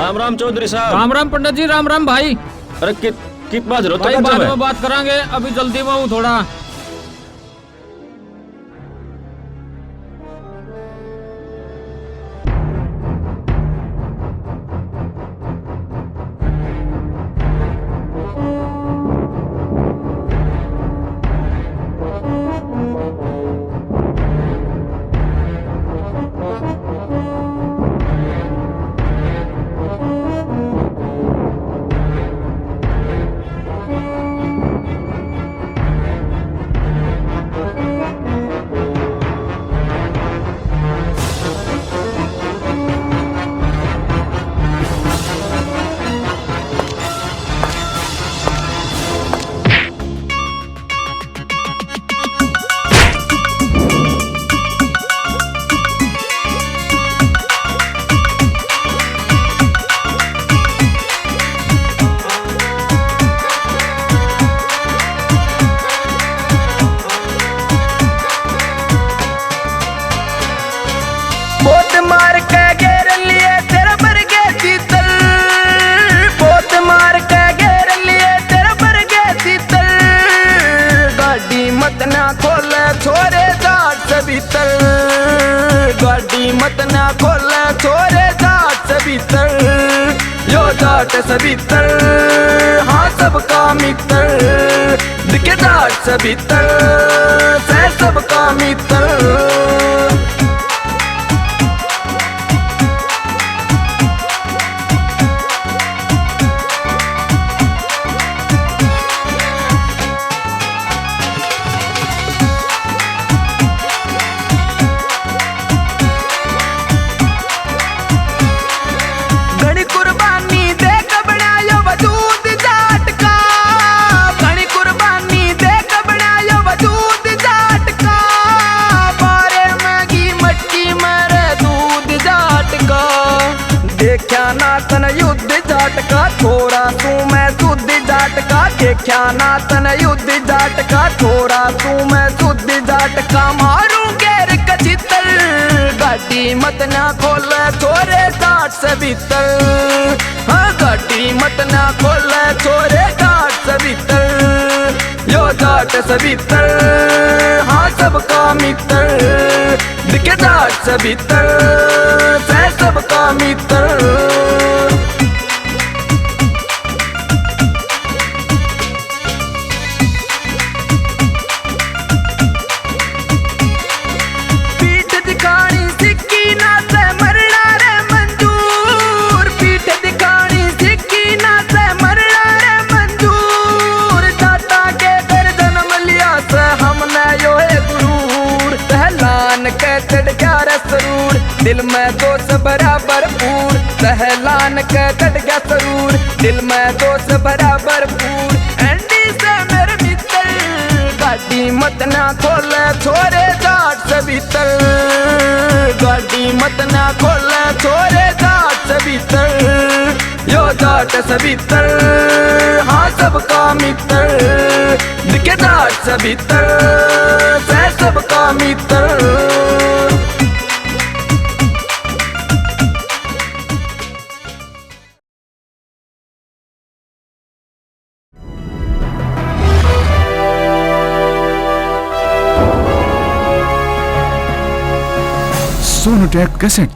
राम राम चौधरी साहब। राम राम पंडित जी, राम राम भाई। अरे कित बात रो भाई बाद में बात करांगे, अभी जल्दी में हूँ थोड़ा। मार के घेर लिए तेरा बरगे शीतल, बहुत मार के घेर लिए तेरा बरगे शीतल। गाड़ी मत ना खोले छोरे जाट से भीतर, गाड़ी मत ना खोले छोरे जाट से भीतर। यो जाट से भीतर हाँ सबका मित्र, दिखे जाट से भीतर से सबका मित्र। देखा नातन युद्ध जाट का छोरा तू मैं शुद्ध जाट का, देखा नातन युद्ध जाट का छोरा तू मैं शुद्ध जाट का। मारू घेर कचितर गाड़ी मत ना खोले छोरे जाट से भीतर, हाँ गाड़ी मत ना खोले छोरे जाट से भीतर। यो जाट से भीतर हाँ सबका मित्र, दिखे जाट से भीतर से सबका मित्र। पीठ दिखानी सिक्की ना से मरना रे मंजूर, पीठ दिखानी सिक्की ना से मरना रे मंजूर। दाता के दर जन्म लिया से हमने यो गुरूर, पहलान के चढ़ गया रे सरूर, दिल में दोस्त बराबर पूर। पहलान के चढ़ गया सरूर, दिल में दोस्त बराबर पूर। एंडी से मेरे मित्र गाड़ी मत ना खोले छोरे जाट से भीतर, गाड़ी मत ना खोले छोरे जाट से भीतर। यो जाट से भीतर हाँ सबका मित्र, दिखे जाट से भीतर से सबका मित्र। सोनोटेक कैसेट